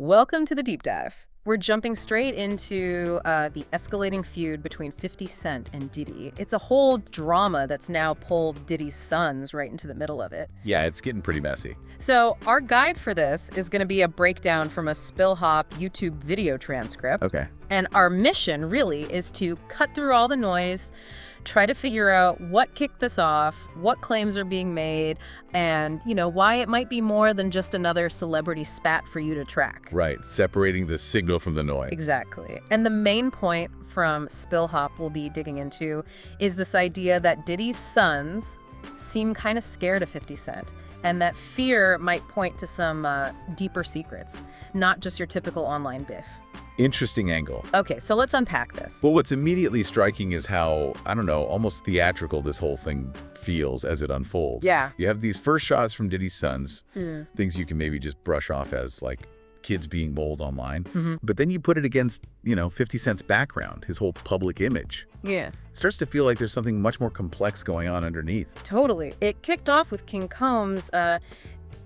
Welcome to the deep dive. We're jumping straight into the escalating feud between 50 Cent and Diddy. It's a whole drama that's now pulled Diddy's sons right into the middle of it. Yeah, it's getting pretty messy. So our guide for this is going to be a breakdown from a Spill Hop YouTube video transcript. Okay. And our mission really is to cut through all the noise, try to figure out what kicked this off, what claims are being made, and, why it might be more than just another celebrity spat for you to track. Right, separating the signal from the noise. Exactly. And the main point from Spill Hop we'll be digging into is this idea that Diddy's sons seem kind of scared of 50 Cent, and that fear might point to some deeper secrets, not just your typical online biff. Interesting angle. Okay, so let's unpack this. Well, what's immediately striking is how, almost theatrical this whole thing feels as it unfolds. Yeah. You have these first shots from Diddy's sons, things you can maybe just brush off as, like, kids being bold online. But then you put it against, 50 Cent's background, his whole public image. Yeah. It starts to feel like there's something much more complex going on underneath. Totally. It kicked off with King Combs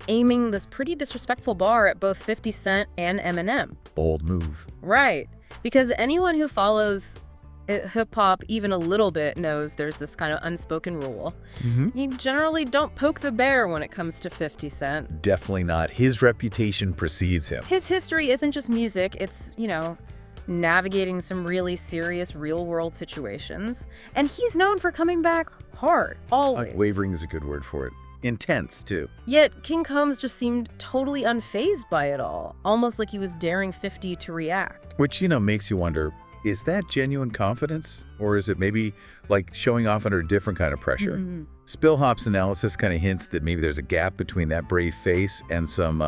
aiming this pretty disrespectful bar at both 50 Cent and Eminem. Bold move. Right. Because anyone who follows hip-hop even a little bit knows there's this kind of unspoken rule. You generally don't poke the bear when it comes to 50 Cent. Definitely not. His reputation precedes him. His history isn't just music. It's, navigating some really serious real-world situations. And he's known for coming back hard, always. Wavering is a good word for it. Intense, too. Yet King Combs just seemed totally unfazed by it all, almost like he was daring 50 to react. Which, makes you wonder, is that genuine confidence? Or is it maybe like showing off under a different kind of pressure? Spill Hop's analysis kind of hints that maybe there's a gap between that brave face and some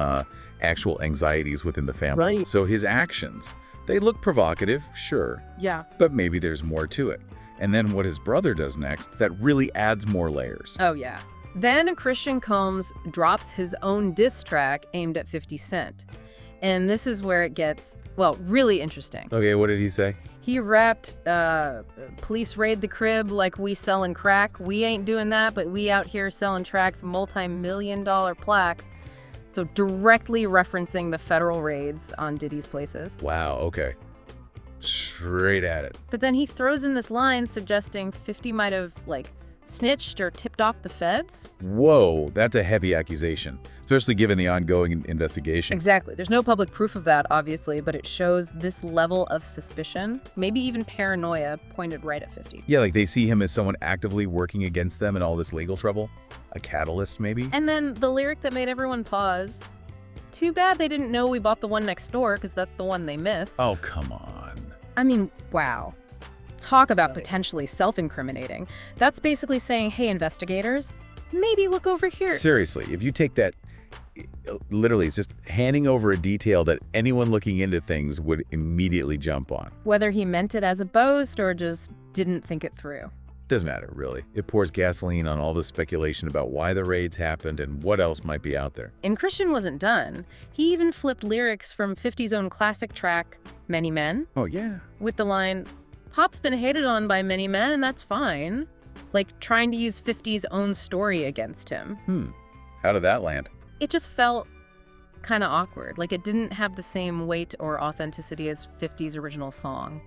actual anxieties within the family. Right. So his actions, they look provocative, sure. Yeah. But maybe there's more to it. And then what his brother does next, that really adds more layers. Oh, yeah. Then Christian Combs drops his own diss track aimed at 50 Cent. And this is where it gets, really interesting. Okay, what did he say? He rapped, police raid the crib like we selling crack. We ain't doing that, but we out here selling tracks, multi-million-dollar plaques. So directly referencing the federal raids on Diddy's places. Wow, okay. Straight at it. But then he throws in this line suggesting 50 might have, snitched or tipped off the feds? Whoa, that's a heavy accusation, especially given the ongoing investigation. Exactly. There's no public proof of that, obviously, but it shows this level of suspicion, maybe even paranoia, pointed right at 50. Yeah, like they see him as someone actively working against them in all this legal trouble. A catalyst, maybe? And then the lyric that made everyone pause. Too bad they didn't know we bought the one next door, because that's the one they missed. Oh, come on. I mean, wow. Talk about potentially self-incriminating. That's basically saying, hey, investigators, maybe look over here. Seriously, if you take that, literally, it's just handing over a detail that anyone looking into things would immediately jump on. Whether he meant it as a boast or just didn't think it through. Doesn't matter, really. It pours gasoline on all the speculation about why the raids happened and what else might be out there. And Christian wasn't done. He even flipped lyrics from 50's own classic track, Many Men. Oh, yeah. With the line, Pop's been hated on by many men, and that's fine. Like trying to use 50's own story against him. How did that land? It just felt kind of awkward. Like it didn't have the same weight or authenticity as 50's original song,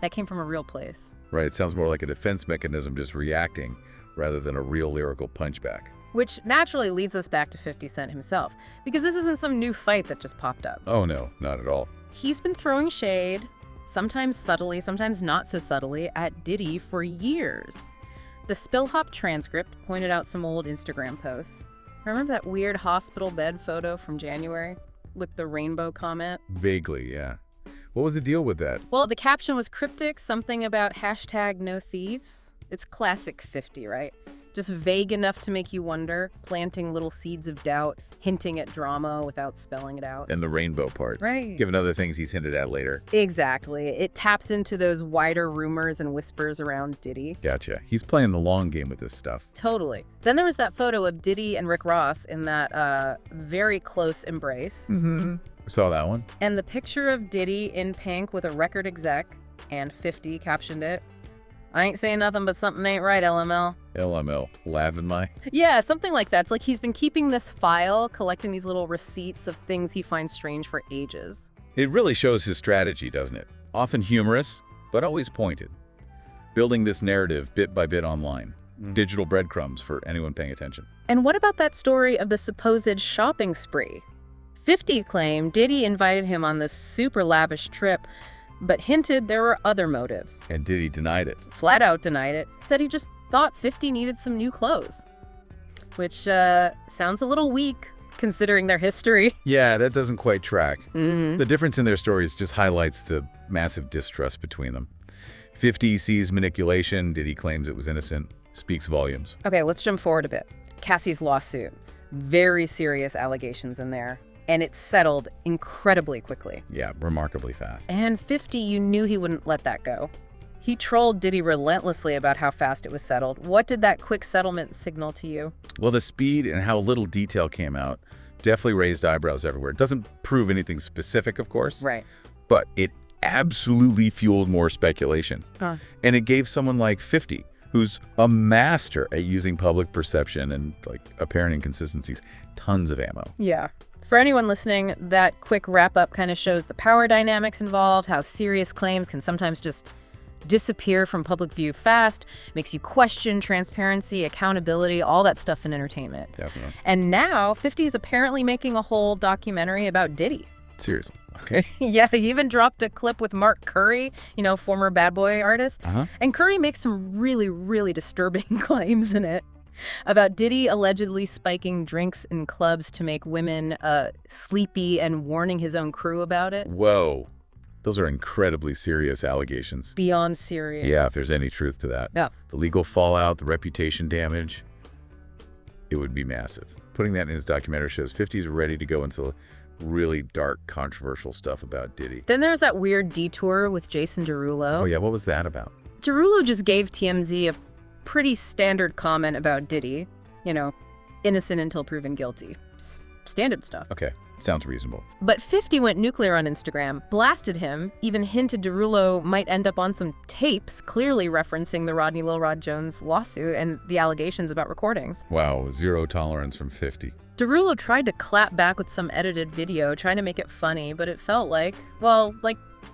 That came from a real place. Right, it sounds more like a defense mechanism just reacting rather than a real lyrical punchback. Which naturally leads us back to 50 Cent himself, because this isn't some new fight that just popped up. Oh no, not at all. He's been throwing shade, sometimes subtly, sometimes not so subtly, at Diddy for years. The Spill Hop transcript pointed out some old Instagram posts. Remember that weird hospital bed photo from January with the rainbow comment? Vaguely, yeah. What was the deal with that? Well, the caption was cryptic, something about #NoThieves. It's classic 50, right? Just vague enough to make you wonder, planting little seeds of doubt, hinting at drama without spelling it out. And the rainbow part. Right. Given other things he's hinted at later. Exactly. It taps into those wider rumors and whispers around Diddy. Gotcha. He's playing the long game with this stuff. Totally. Then there was that photo of Diddy and Rick Ross in that very close embrace. Saw that one. And the picture of Diddy in pink with a record exec, and 50 captioned it, I ain't saying nothing but something ain't right, LML. LML, laughing my. Yeah, something like that. It's like he's been keeping this file, collecting these little receipts of things he finds strange for ages. It really shows his strategy, doesn't it? Often humorous, but always pointed. Building this narrative bit by bit online. Digital breadcrumbs for anyone paying attention. And what about that story of the supposed shopping spree? 50 claimed Diddy invited him on this super lavish trip, but hinted there were other motives. And Diddy denied it. Flat out denied it. Said he just thought 50 needed some new clothes. Which sounds a little weak, considering their history. Yeah, that doesn't quite track. The difference in their stories just highlights the massive distrust between them. 50 sees manipulation, Diddy claims it was innocent, speaks volumes. Okay, let's jump forward a bit. Cassie's lawsuit. Very serious allegations in there. And it settled incredibly quickly. Yeah, remarkably fast. And 50, you knew he wouldn't let that go. He trolled Diddy relentlessly about how fast it was settled. What did that quick settlement signal to you? Well, the speed and how little detail came out definitely raised eyebrows everywhere. It doesn't prove anything specific, of course. Right. But it absolutely fueled more speculation. And it gave someone like 50, who's a master at using public perception and like apparent inconsistencies, tons of ammo. Yeah. For anyone listening, that quick wrap-up kind of shows the power dynamics involved, how serious claims can sometimes just disappear from public view fast, makes you question transparency, accountability, all that stuff in entertainment. Definitely. And now, 50 is apparently making a whole documentary about Diddy. Seriously. Okay. Yeah, he even dropped a clip with Mark Curry, former Bad Boy artist. And Curry makes some really, really disturbing claims in it about Diddy allegedly spiking drinks in clubs to make women sleepy and warning his own crew about it. Whoa. Those are incredibly serious allegations. Beyond serious. Yeah, if there's any truth to that. Yeah. The legal fallout, the reputation damage, it would be massive. Putting that in his documentary shows 50's ready to go into really dark, controversial stuff about Diddy. Then there's that weird detour with Jason Derulo. Oh, yeah, what was that about? Derulo just gave TMZ a pretty standard comment about Diddy. Innocent until proven guilty. Standard stuff. Okay, sounds reasonable. But 50 went nuclear on Instagram, blasted him, even hinted Derulo might end up on some tapes clearly referencing the Rodney Lil Rod Jones lawsuit and the allegations about recordings. Wow, zero tolerance from 50. Derulo tried to clap back with some edited video, trying to make it funny, but it felt like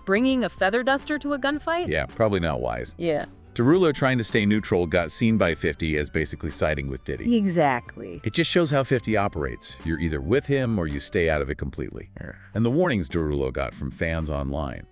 bringing a feather duster to a gunfight? Yeah, probably not wise. Yeah. Derulo, trying to stay neutral, got seen by 50 as basically siding with Diddy. Exactly. It just shows how 50 operates. You're either with him or you stay out of it completely. And the warnings Derulo got from fans online,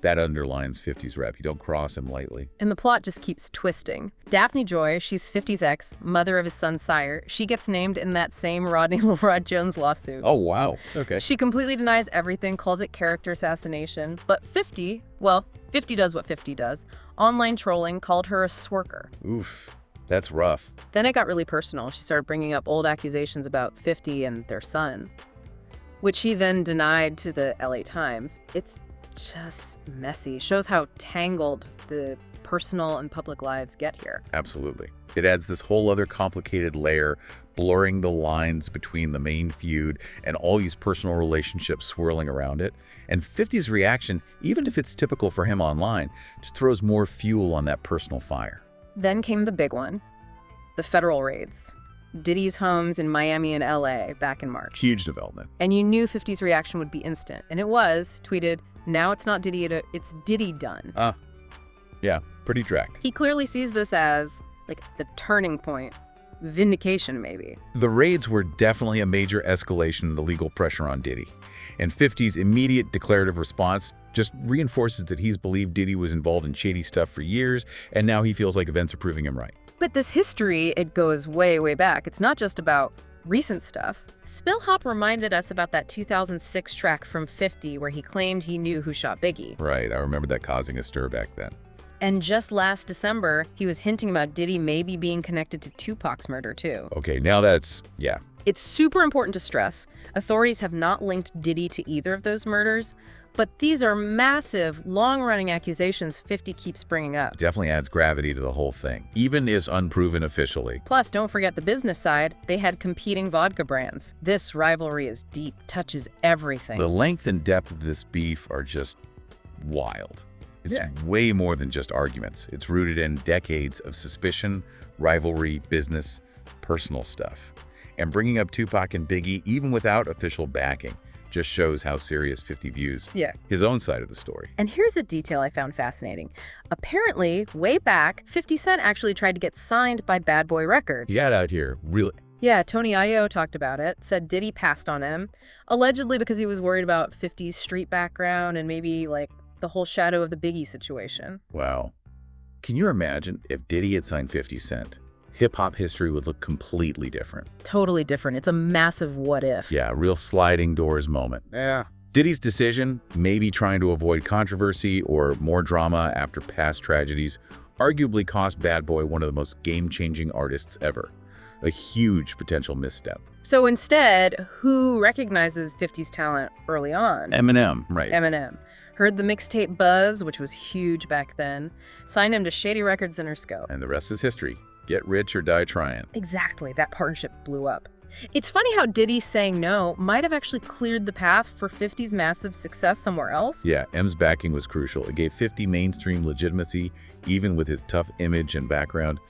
that underlines 50's rep. You don't cross him lightly. And the plot just keeps twisting. Daphne Joy, she's 50's ex, mother of his son Sire. She gets named in that same Rodney Lil Rod Jones lawsuit. Oh, wow. Okay. She completely denies everything, calls it character assassination. But 50 does what 50 does. Online trolling called her a swerker. Oof. That's rough. Then it got really personal. She started bringing up old accusations about 50 and their son, which he then denied to the LA Times. It's just messy. Shows how tangled the personal and public lives get here. Absolutely. It adds this whole other complicated layer, blurring the lines between the main feud and all these personal relationships swirling around it. And 50's reaction, even if it's typical for him online, just throws more fuel on that personal fire. Then came the big one, the federal raids. Diddy's homes in Miami and LA back in March. Huge development. And you knew 50's reaction would be instant. And it was, tweeted, "Now it's not Diddy, it's Diddy done." Yeah, pretty direct. He clearly sees this as, the turning point. Vindication, maybe. The raids were definitely a major escalation in the legal pressure on Diddy. And 50's immediate declarative response just reinforces that he's believed Diddy was involved in shady stuff for years, and now he feels like events are proving him right. But this history, it goes way, way back. It's not just about recent stuff. Spillhop reminded us about that 2006 track from 50 where he claimed he knew who shot Biggie. Right, I remember that causing a stir back then. And just last December, he was hinting about Diddy maybe being connected to Tupac's murder too. Okay, now that's, yeah. It's super important to stress. Authorities have not linked Diddy to either of those murders, but these are massive, long-running accusations 50 keeps bringing up. Definitely adds gravity to the whole thing, even if unproven officially. Plus, don't forget the business side. They had competing vodka brands. This rivalry is deep, touches everything. The length and depth of this beef are just wild. It's way more than just arguments. It's rooted in decades of suspicion, rivalry, business, personal stuff. And bringing up Tupac and Biggie, even without official backing, just shows how serious 50 views his own side of the story. And here's a detail I found fascinating. Apparently, way back, 50 Cent actually tried to get signed by Bad Boy Records. He got out here, really. Yeah, Tony Ayo talked about it, said Diddy passed on him, allegedly because he was worried about 50's street background and maybe, like, the whole shadow of the Biggie situation. Wow. Can you imagine if Diddy had signed 50 Cent? Hip-hop history would look completely different. Totally different. It's a massive what if. Yeah, real sliding doors moment. Yeah. Diddy's decision, maybe trying to avoid controversy or more drama after past tragedies, arguably cost Bad Boy one of the most game-changing artists ever. A huge potential misstep. So instead, who recognizes 50's talent early on? Eminem, right. Eminem. Heard the mixtape buzz, which was huge back then, signed him to Shady Records Interscope. And the rest is history. Get rich or die trying. Exactly. That partnership blew up. It's funny how Diddy saying no might have actually cleared the path for 50's massive success somewhere else. Yeah, M's backing was crucial. It gave 50 mainstream legitimacy, even with his tough image and background.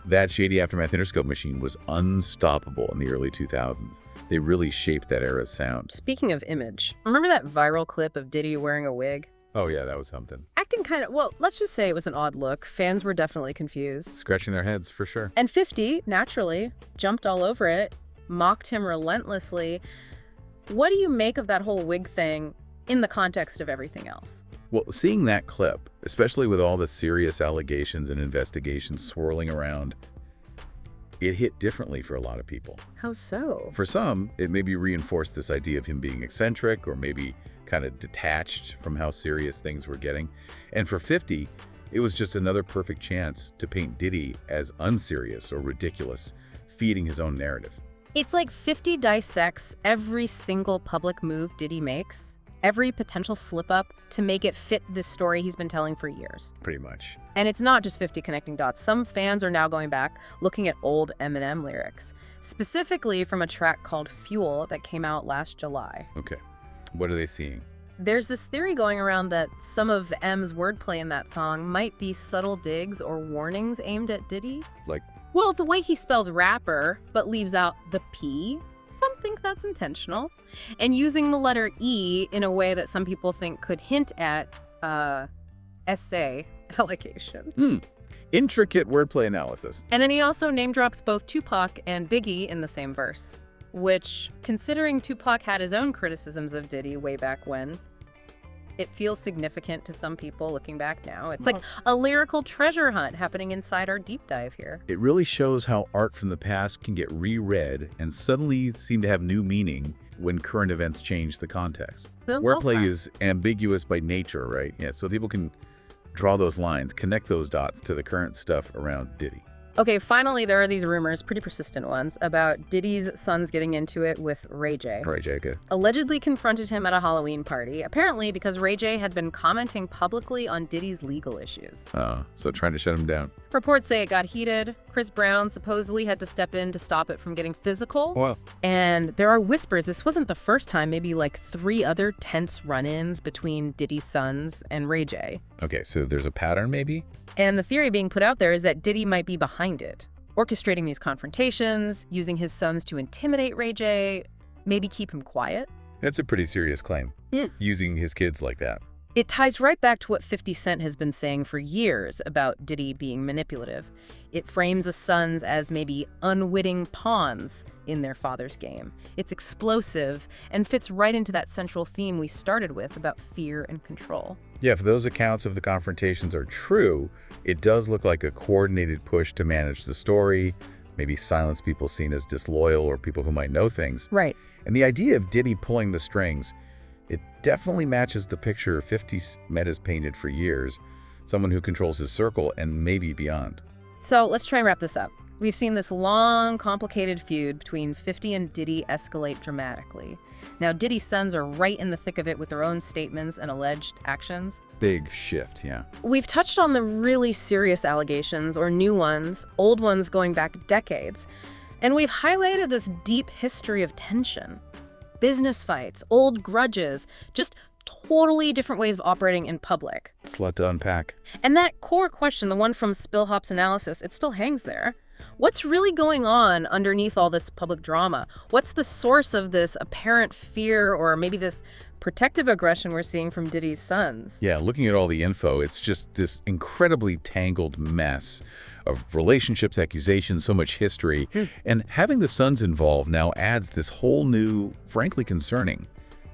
That Shady Aftermath Interscope machine was unstoppable in the early 2000s. They really shaped that era's sound. Speaking of image, remember that viral clip of Diddy wearing a wig? Oh yeah, that was something. Acting kind of, well, let's just say it was an odd look. Fans were definitely confused. Scratching their heads, for sure. And 50, naturally, jumped all over it, mocked him relentlessly. What do you make of that whole wig thing in the context of everything else? Well, seeing that clip, especially with all the serious allegations and investigations swirling around, it hit differently for a lot of people. How so? For some, it maybe reinforced this idea of him being eccentric or maybe kind of detached from how serious things were getting. And for 50, it was just another perfect chance to paint Diddy as unserious or ridiculous, feeding his own narrative. It's like 50 dissects every single public move Diddy makes, every potential slip-up, to make it fit this story he's been telling for years. Pretty much. And it's not just 50 connecting dots. Some fans are now going back, looking at old Eminem lyrics, specifically from a track called Fuel that came out last July. Okay. What are they seeing? There's this theory going around that some of M's wordplay in that song might be subtle digs or warnings aimed at Diddy. Like? Well, the way he spells rapper, but leaves out the P. Some think that's intentional. And using the letter E in a way that some people think could hint at, essay allegations. Intricate wordplay analysis. And then he also name drops both Tupac and Biggie in the same verse, which, considering Tupac had his own criticisms of Diddy way back when, it feels significant to some people looking back now. It's like a lyrical treasure hunt happening inside our deep dive here. It really shows how art from the past can get reread and suddenly seem to have new meaning when current events change the context. Wordplay is ambiguous by nature, right? Yeah, so people can draw those lines, connect those dots to the current stuff around Diddy. Okay, finally, there are these rumors, pretty persistent ones, about Diddy's sons getting into it with Ray J. Ray J, okay. Allegedly confronted him at a Halloween party, apparently because Ray J had been commenting publicly on Diddy's legal issues. So trying to shut him down. Reports say it got heated. Chris Brown supposedly had to step in to stop it from getting physical. Well, and there are whispers this wasn't the first time, maybe like 3 other tense run-ins between Diddy's sons and Ray J. Okay, so there's a pattern maybe? And the theory being put out there is that Diddy might be behind it, orchestrating these confrontations, using his sons to intimidate Ray J, maybe keep him quiet. That's a pretty serious claim, using his kids like that. It ties right back to what 50 Cent has been saying for years about Diddy being manipulative. It frames the sons as maybe unwitting pawns in their father's game. It's explosive and fits right into that central theme we started with about fear and control. Yeah, if those accounts of the confrontations are true, it does look like a coordinated push to manage the story, maybe silence people seen as disloyal or people who might know things. Right. And the idea of Diddy pulling the strings, it definitely matches the picture 50 Met has painted for years, someone who controls his circle and maybe beyond. So let's try and wrap this up. We've seen this long, complicated feud between 50 and Diddy escalate dramatically. Now, Diddy's sons are right in the thick of it with their own statements and alleged actions. Big shift, yeah. We've touched on the really serious allegations, or new ones, old ones going back decades. And we've highlighted this deep history of tension. Business fights, old grudges, just totally different ways of operating in public. It's a lot to unpack. And that core question, the one from Spillhop's analysis, it still hangs there. What's really going on underneath all this public drama? What's the source of this apparent fear or maybe this protective aggression we're seeing from Diddy's sons? Yeah, looking at all the info, it's just this incredibly tangled mess of relationships, accusations, so much history. And having the sons involved now adds this whole new, frankly concerning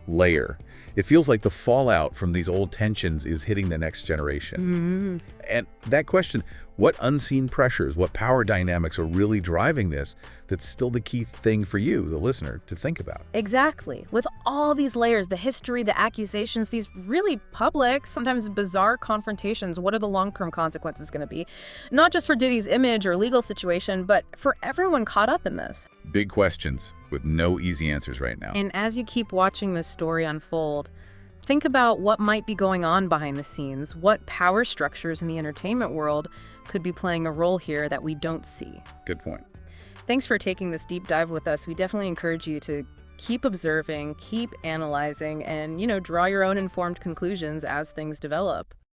layer. It feels like the fallout from these old tensions is hitting the next generation. And that question, what unseen pressures, what power dynamics are really driving this, that's still the key thing for you, the listener, to think about. Exactly. With all these layers, the history, the accusations, these really public, sometimes bizarre confrontations, what are the long-term consequences going to be? Not just for Diddy's image or legal situation, but for everyone caught up in this. Big questions with no easy answers right now. And as you keep watching this story unfold, think about what might be going on behind the scenes, what power structures in the entertainment world could be playing a role here that we don't see. Good point. Thanks for taking this deep dive with us. We definitely encourage you to keep observing, keep analyzing, and, draw your own informed conclusions as things develop.